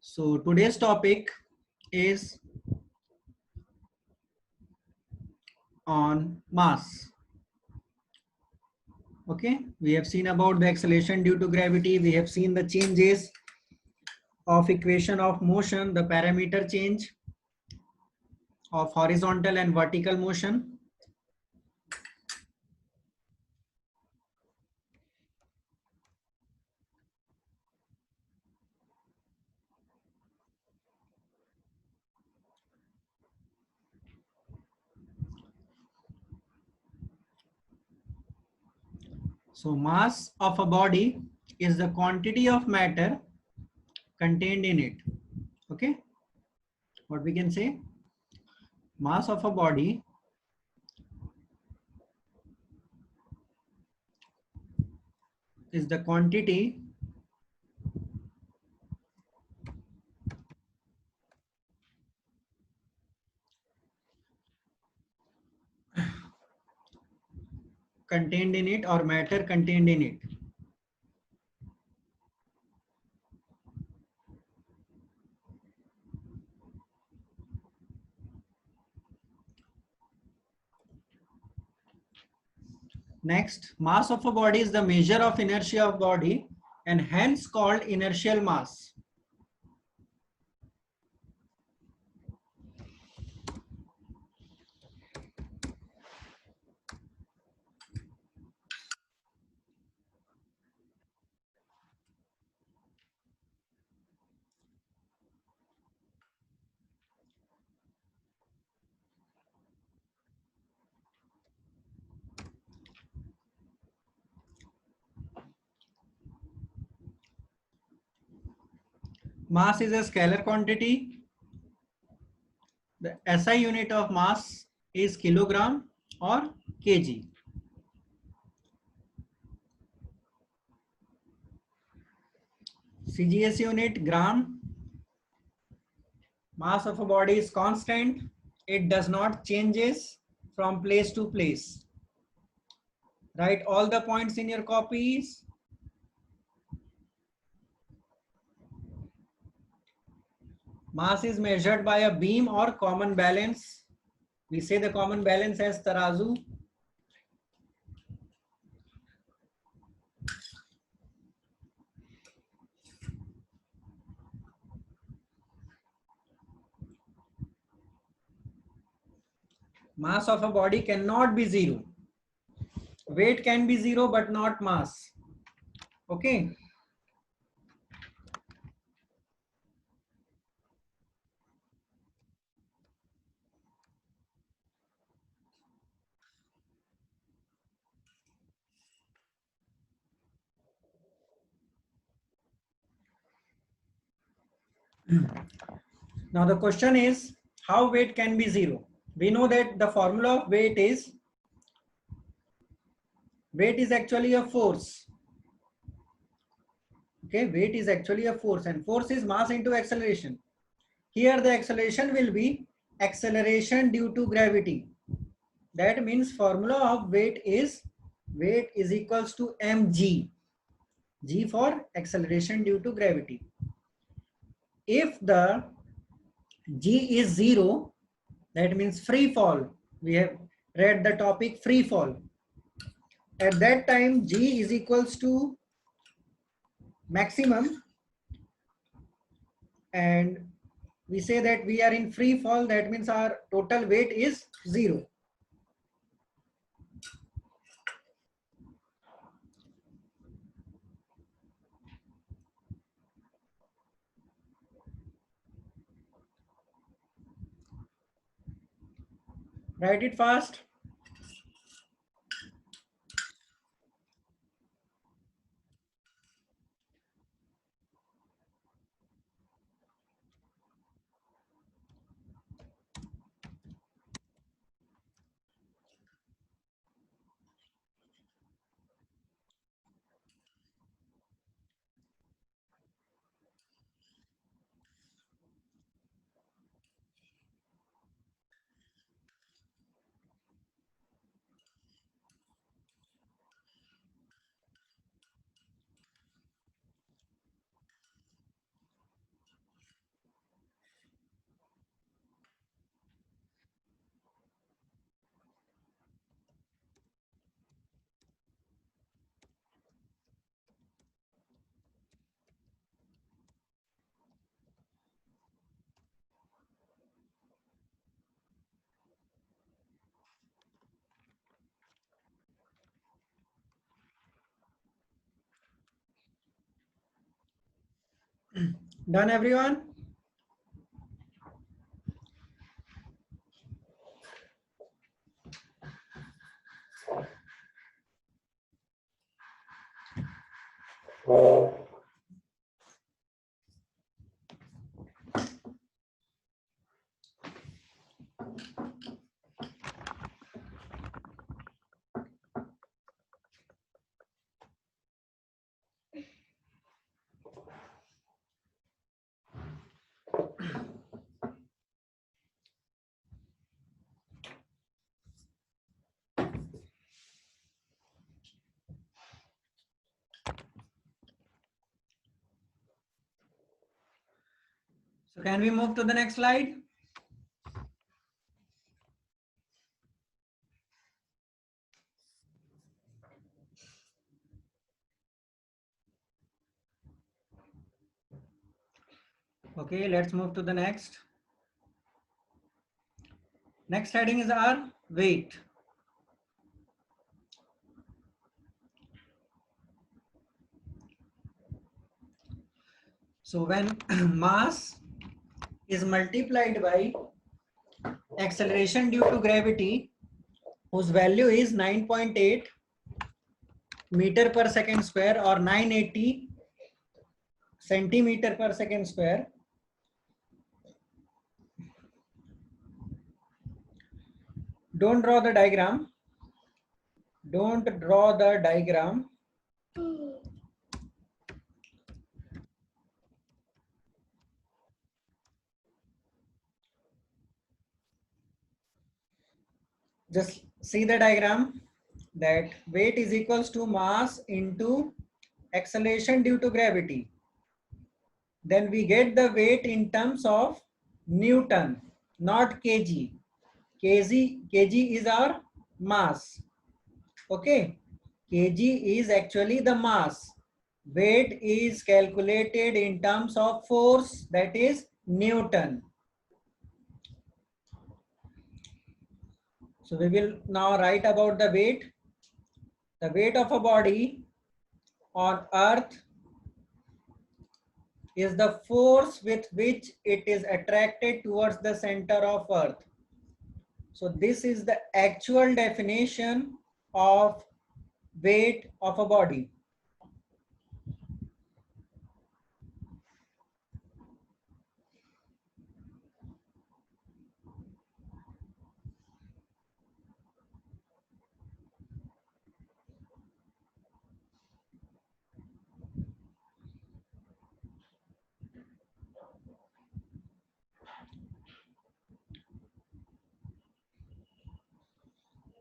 So today's topic is on mass. Okay, we have seen about the acceleration due to gravity. We have seen the changes of equation of motion, the parameter change of horizontal and vertical motion. So mass of a body is the quantity of matter contained in it. Okay, what we can say? Mass of a body is the quantity contained in it or matter contained in it. Next, mass of a body is the measure of inertia of body and hence called inertial mass. Mass is a scalar quantity. The SI unit of mass is kilogram or kg. CGS unit gram. Mass of a body is constant. It does not changes from place to place. Write all the points in your copies. Mass is measured by a beam or common balance. We say the common balance as tarazu. Mass of a body cannot be zero. Weight can be zero, but not mass. Okay. Now the question is, how weight can be zero? We know that the formula of weight is actually a force. Okay, weight is actually a force and force is mass into acceleration. Here the acceleration will be acceleration due to gravity. That means formula of weight is equals to mg. G for acceleration due to gravity. If the g is zero, that means free fall. We have read the topic free fall. At that time, g is equals to maximum, and we say that we are in free fall. That means our total weight is zero. Write it fast. Done, everyone? So can we move to the next slide? Okay, let's move to the next. Next heading is our weight. So when mass is multiplied by acceleration due to gravity, whose value is 9.8 meter per second square or 980 centimeter per second square. Don't draw the diagram. Don't draw the diagram. Just see the diagram that weight is equals to mass into acceleration due to gravity. Then we get the weight in terms of Newton, not kg. Kg is our mass. Okay. Kg is actually the mass. Weight is calculated in terms of force, that is Newton. So we will now write about the weight. The weight of a body on earth is the force with which it is attracted towards the center of earth. So this is the actual definition of weight of a body.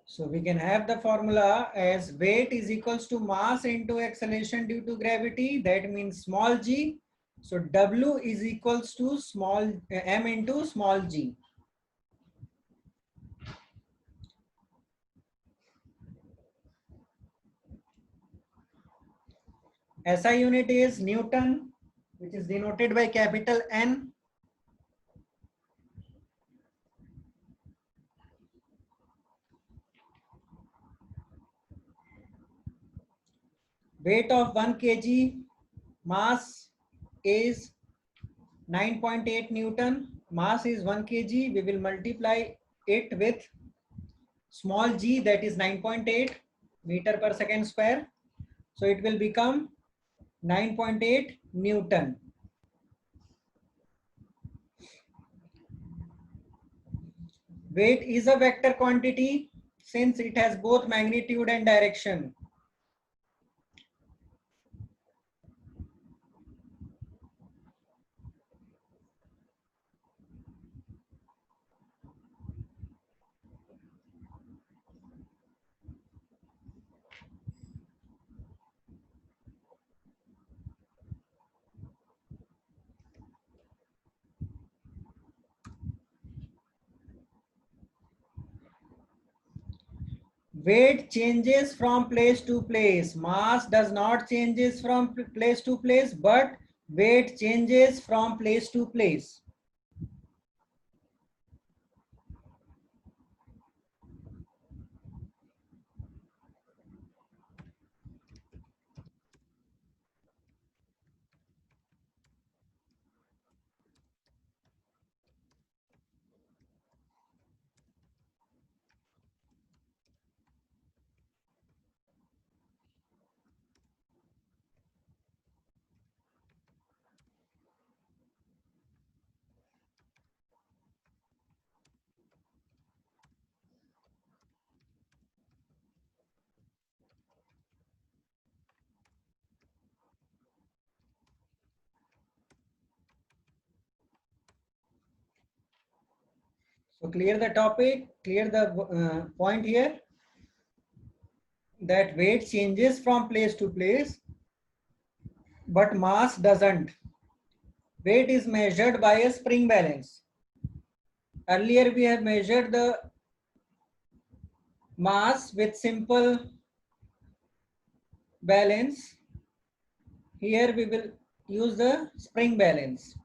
So we can have the formula as weight is equals to mass into acceleration due to gravity. That means small g. So W is equals to small m into small g. SI unit is Newton, which is denoted by capital N. Weight of 1 kg, mass is 9.8 Newton. Mass is 1 kg. We will multiply it with small g, that is 9.8 meter per second square. So it will become 9.8 Newton. Weight is a vector quantity since it has both magnitude and direction. Weight changes from place to place. Mass does not changes from place to place, but weight changes from place to place. So clear the topic, clear the point here, that weight changes from place to place, but mass doesn't. Weight is measured by a spring balance. Earlier we have measured the mass with simple balance. Here we will use the spring balance.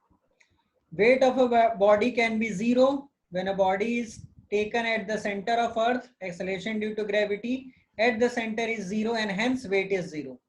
Weight of a body can be zero when a body is taken at the center of earth. Acceleration due to gravity at the center is zero, and hence weight is zero.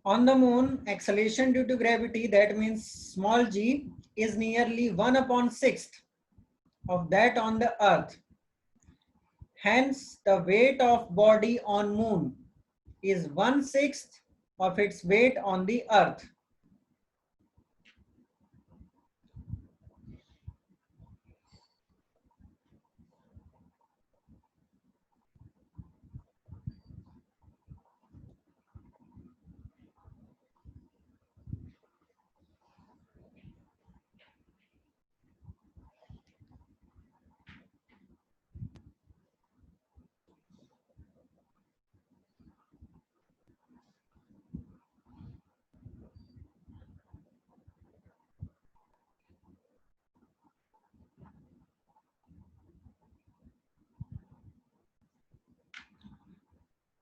On the moon, acceleration due to gravity, that means small g, is nearly 1/6 of that on the earth. Hence, the weight of body on moon is 1/6 of its weight on the earth.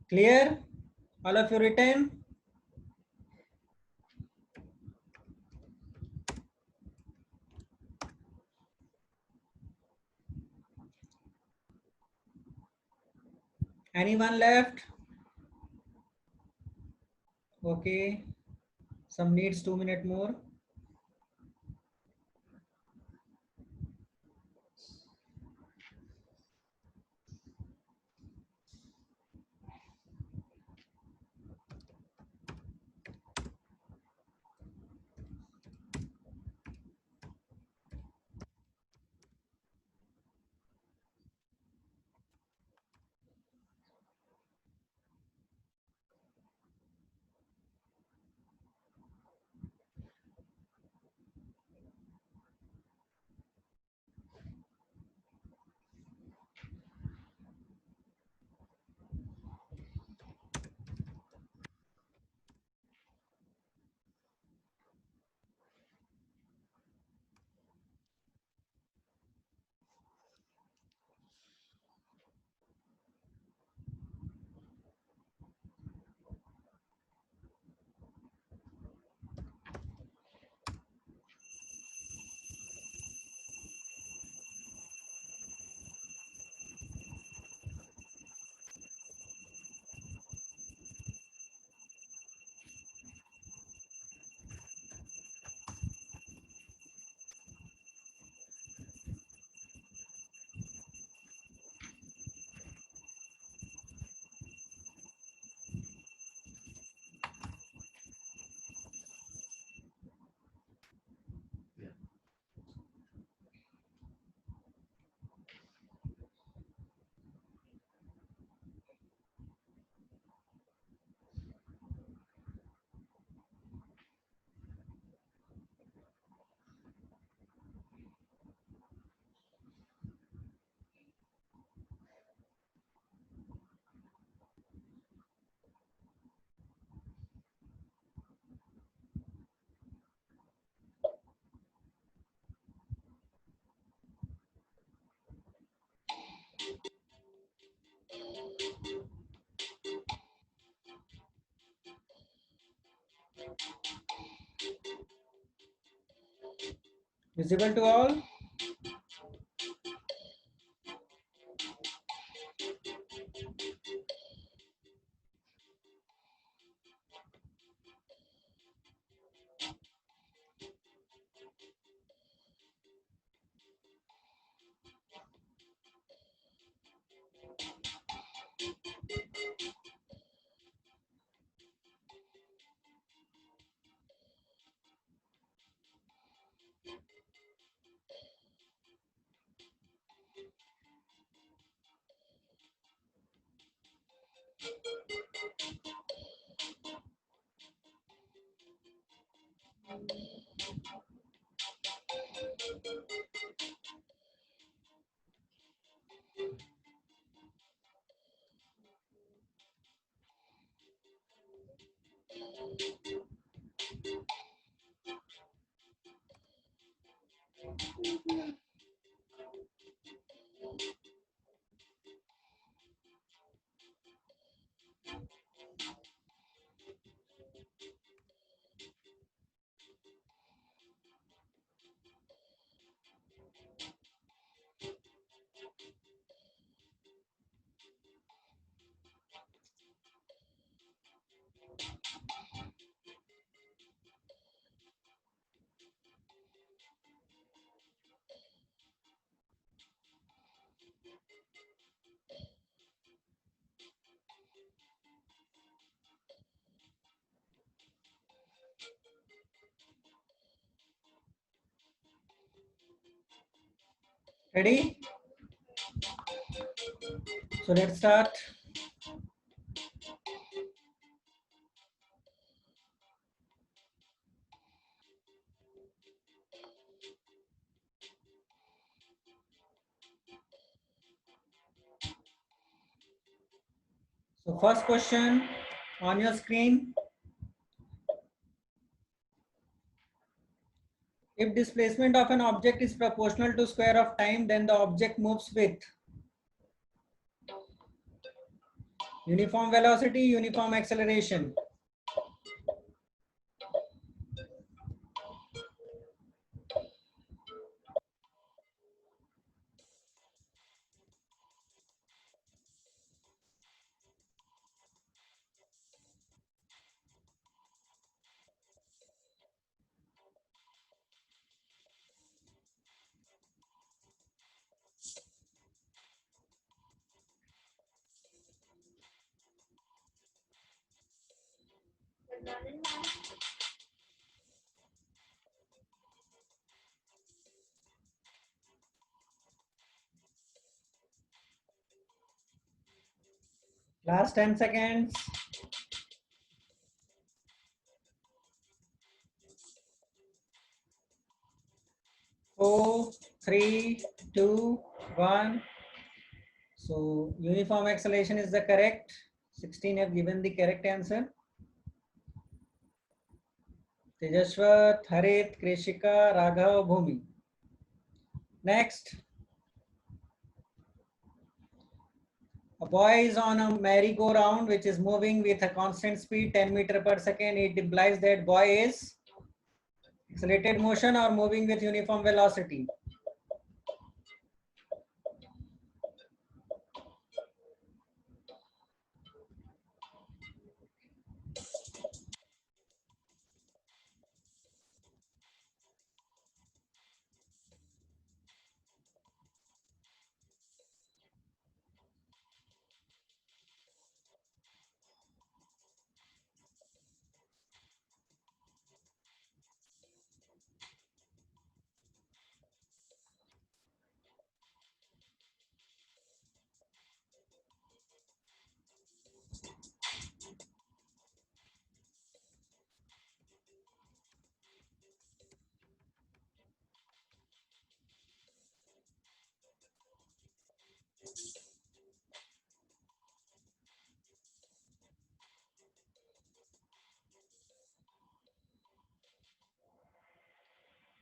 Clear? All of you written? Anyone left? Okay. Some needs 2 minutes more. Visible to all? Ready? So let's start. So first question on your screen. If displacement of an object is proportional to square of time, then the object moves with uniform velocity, uniform acceleration. Last 10 seconds. 4, 3, 2, 1. So uniform acceleration is the correct. 16 have given the correct answer. Tejashwat, Harit, Krishika, Raghav, Bhumi. Next. A boy is on a merry-go-round which is moving with a constant speed 10 meter per second. It implies that boy is accelerated motion or moving with uniform velocity.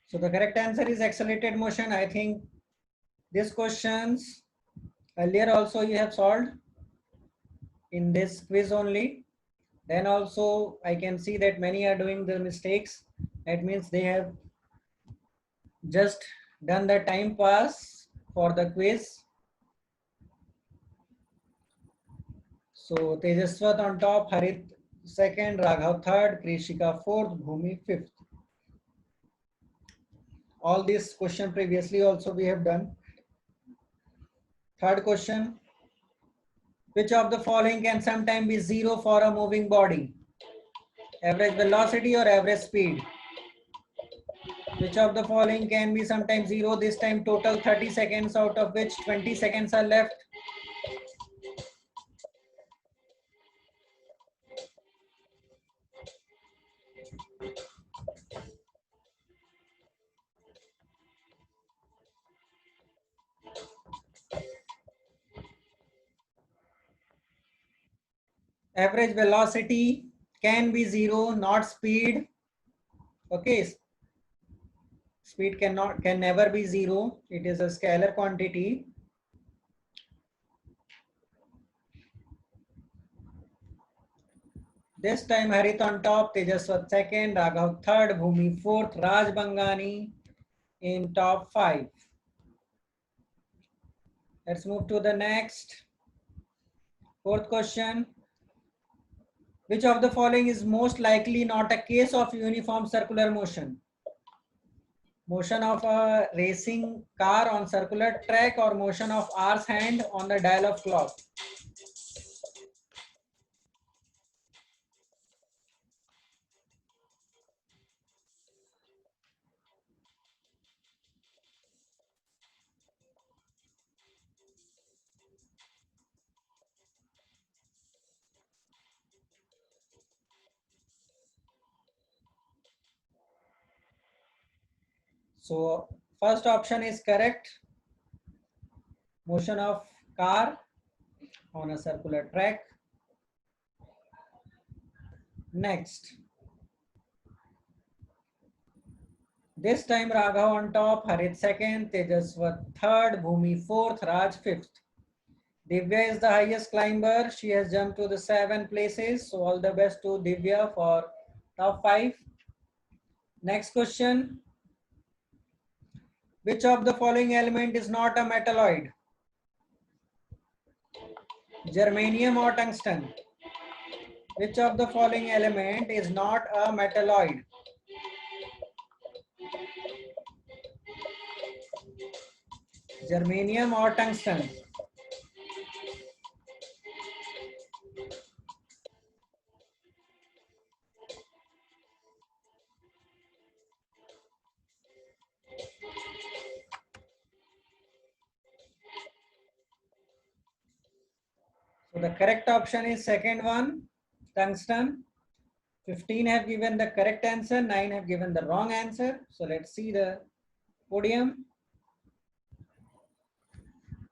So the correct answer is accelerated motion. I think these questions earlier also you have solved in this quiz only. Then also I can see that many are doing the mistakes. That means they have just done the time pass for the quiz. So Tejaswat on top, Harit second, Raghav third, Krishika fourth, Bhumi fifth. All these question previously also we have done. Third question. Which of the following can sometimes be zero for a moving body? Average velocity or average speed? Which of the following can be sometimes zero? This time total 30 seconds, out of which 20 seconds are left. Average velocity can be zero, not speed. Okay. Speed can never be zero. It is a scalar quantity. This time Harit on top, Tejaswat second, Raghav third, Bhumi fourth, Raj Bangani in top 5. Let's move to the next. Fourth question. Which of the following is most likely not a case of uniform circular motion? Motion of a racing car on circular track or motion of hour's hand on the dial of clock? So first option is correct. Motion of car on a circular track. Next. This time Raghav on top, Harit second, Tejaswat third, Bhumi fourth, Raj fifth. Divya is the highest climber. She has jumped to the 7 places. So all the best to Divya for top 5. Next question. Which of the following element is not a metalloid? Germanium or tungsten? Which of the following element is not a metalloid? Germanium or tungsten? So the correct option is second one, tungsten. 15 have given the correct answer, 9 have given the wrong answer. So let's see the podium.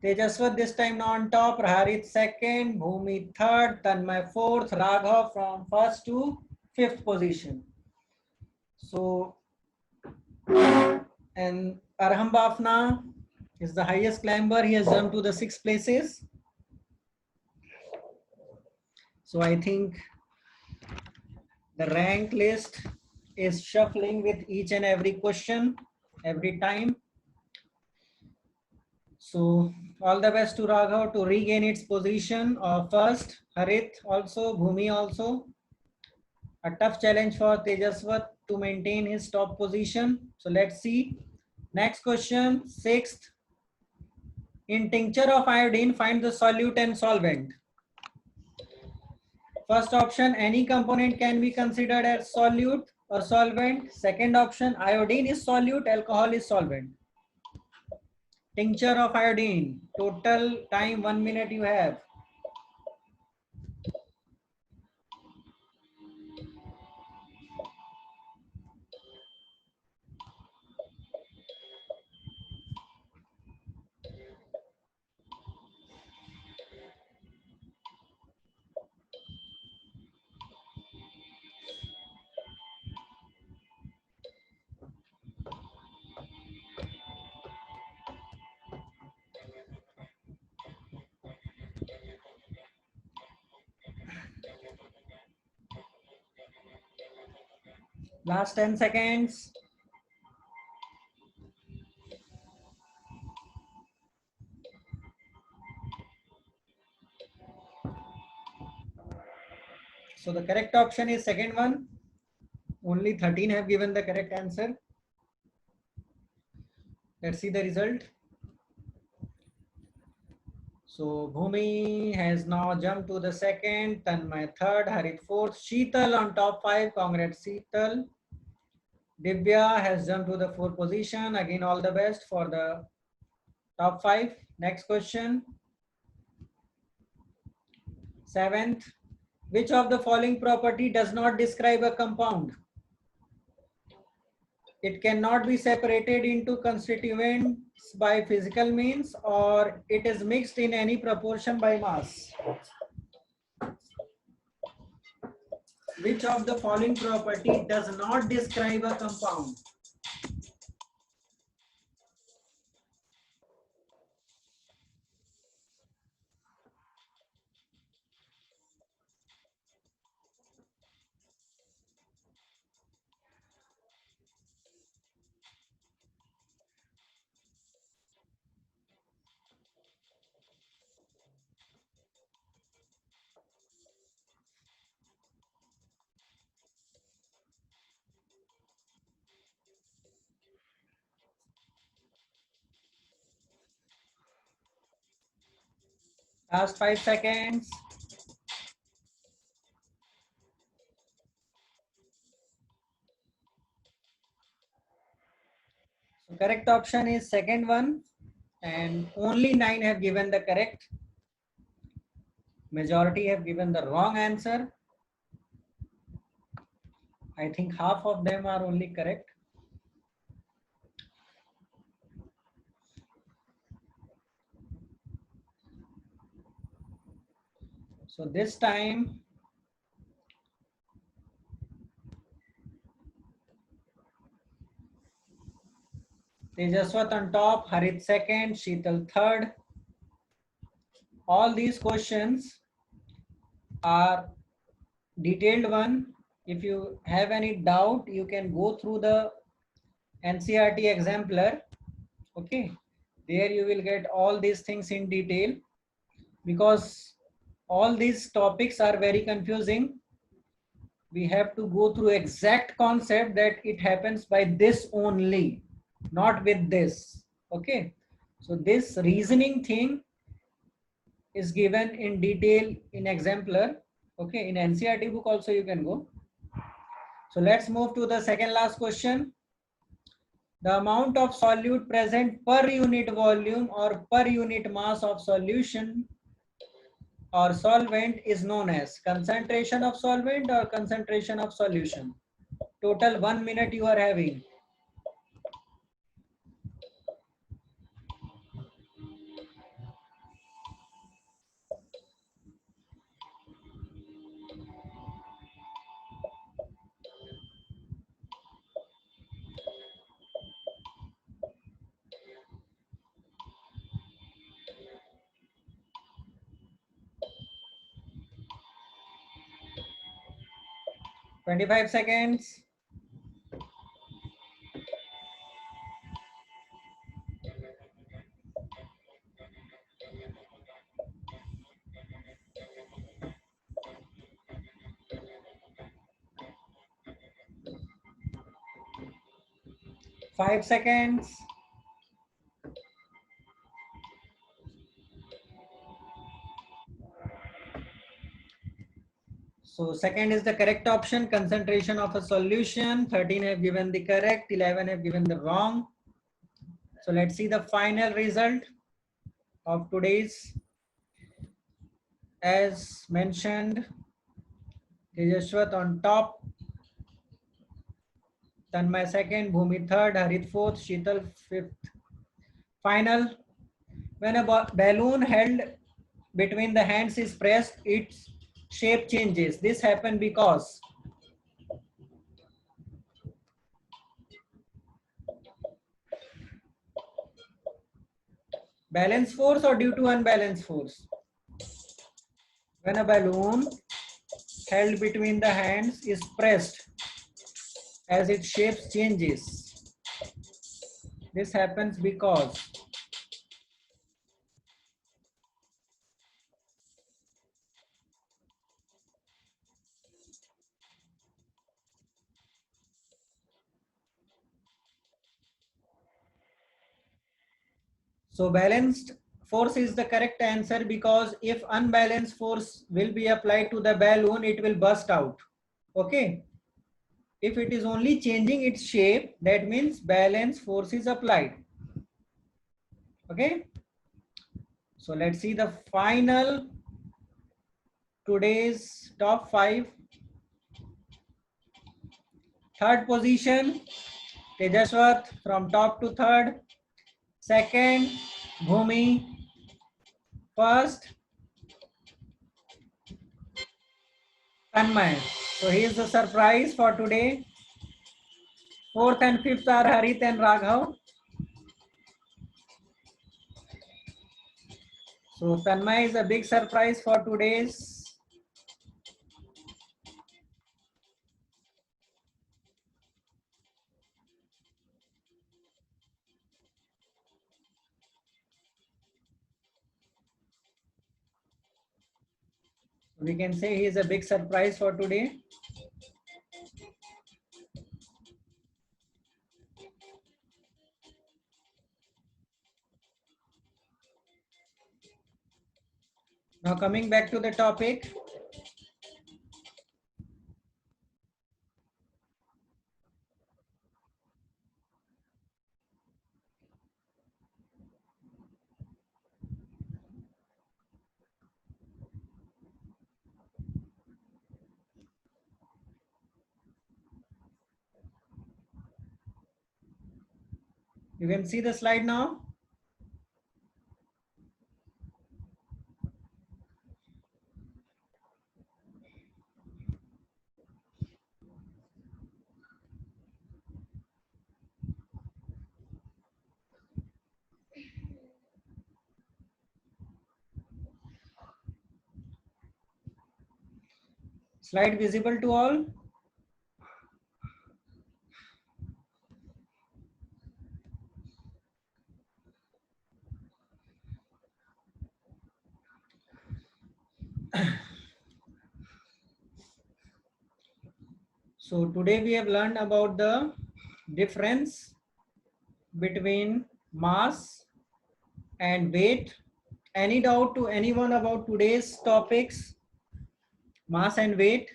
Tejaswat this time now on top, Harit second, Bhumi third, Tanmay fourth, Raghav from first to fifth position. So, and Arham Bafna is the highest climber. He has jumped to the 6 places. So I think the rank list is shuffling with each and every question every time. So all the best to Raghav to regain its position of first. Harit also, Bhumi also. A tough challenge for Tejaswat to maintain his top position. So let's see. Next question, sixth. In tincture of iodine, find the solute and solvent. First option, any component can be considered as solute or solvent. Second option, iodine is solute, alcohol is solvent. Tincture of iodine, total time 1 minute you have. Last 10 seconds. So the correct option is second one. Only 13 have given the correct answer. Let's see the result. So Bhumi has now jumped to the second, Tanmay third, Harit fourth, Sheetal on top 5. Congrats Sheetal. Divya has jumped to the fourth position. Again, all the best for the top 5. Next question. Seventh. Which of the following property does not describe a compound? It cannot be separated into constituents by physical means, or it is mixed in any proportion by mass. Which of the following property does not describe a compound? Last 5 seconds. So correct option is second one, and only 9 have given the correct. Majority have given the wrong answer. I think half of them are only correct. So this time Tejaswat on top, Harit second, Sheetal third. All these questions are detailed one. If you have any doubt, you can go through the NCERT exemplar. Okay, there you will get all these things in detail, because all these topics are very confusing. We have to go through exact concept that it happens by this only, not with this. Okay, so this reasoning thing is given in detail in exemplar. Okay, in NCERT book also you can go. So let's move to the second last question. The amount of solute present per unit volume or per unit mass of solution or solvent is known as concentration of solvent or concentration of solution. Total 1 minute you are having. $25 seconds. $5 seconds. So second is the correct option, concentration of a solution. 13 have given the correct, 11 have given the wrong. So let's see the final result of today's. As mentioned, Tejaswat on top, Tanmay second, Bhumi third, Harit fourth, Sheetal fifth. Final, when a balloon held between the hands is pressed, its shape changes. This happens because balance force or due to unbalanced force. When a balloon held between the hands is pressed, as its shape changes. This happens because so balanced force is the correct answer, because if unbalanced force will be applied to the balloon, it will burst out. Okay. If it is only changing its shape, that means balance force is applied. Okay. So let's see the final today's top 5. Third position, Tejaswat from top to third. Second, Bhumi. First, Tanmay. So he is the surprise for today. Fourth and fifth are Harit and Raghav. So Tanmay is a big surprise for today's. We can say he is a big surprise for today. Now coming back to the topic. You can see the slide now. Slide visible to all? So today we have learned about the difference between mass and weight. Any doubt to anyone about today's topics, mass and weight?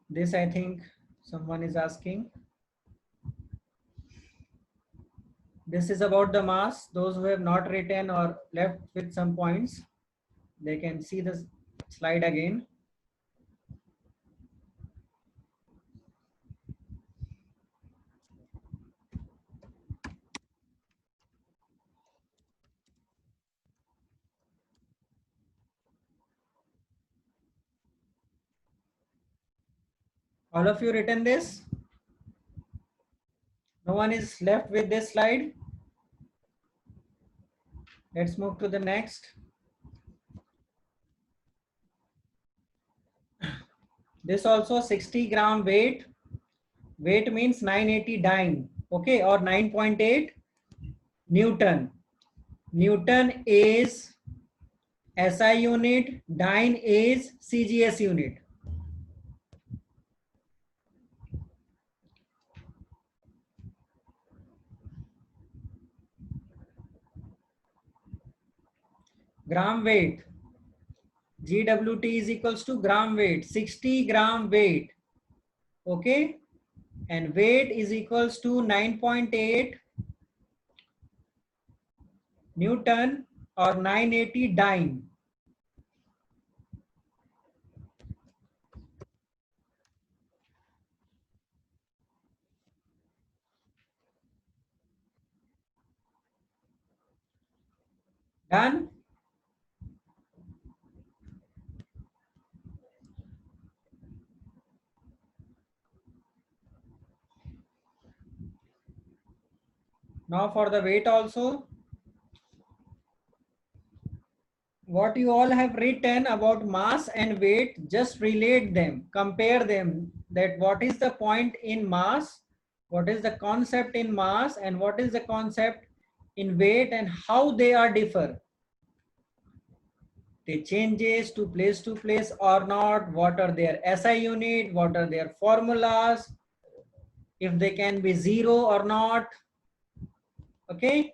This I think someone is asking. This is about the mass. Those who have not written or left with some points, they can see the slide again. All of you written this? No one is left with this slide? Let's move to the next. This also 60 gram weight. Weight means 980 dyne, okay, or 9.8 Newton. Newton is SI unit, dyne is CGS unit. Gram weight, GWT is equals to gram weight, 60 gram weight, okay, and weight is equals to 9.8 Newton or 980 dyne. Done? Now for the weight also, what you all have written about mass and weight, just relate them, compare them, that what is the point in mass, what is the concept in mass, and what is the concept in weight, and how they are differ. They changes to place or not, what are their SI unit, what are their formulas, if they can be zero or not, okay.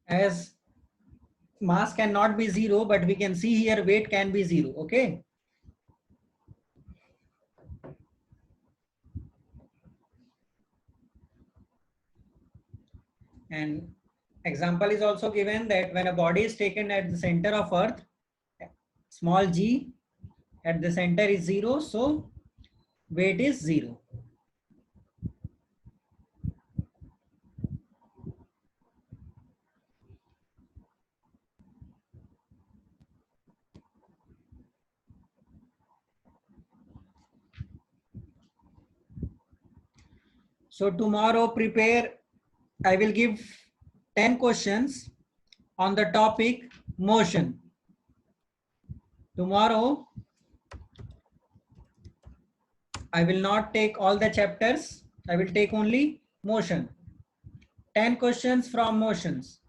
As mass cannot be zero, but we can see here weight can be zero, okay. And example is also given that when a body is taken at the center of earth, small g at the center is zero, so weight is zero. So tomorrow prepare, I will give 10 questions on the topic motion. Tomorrow I will not take all the chapters, I will take only motion. 10 questions from motions.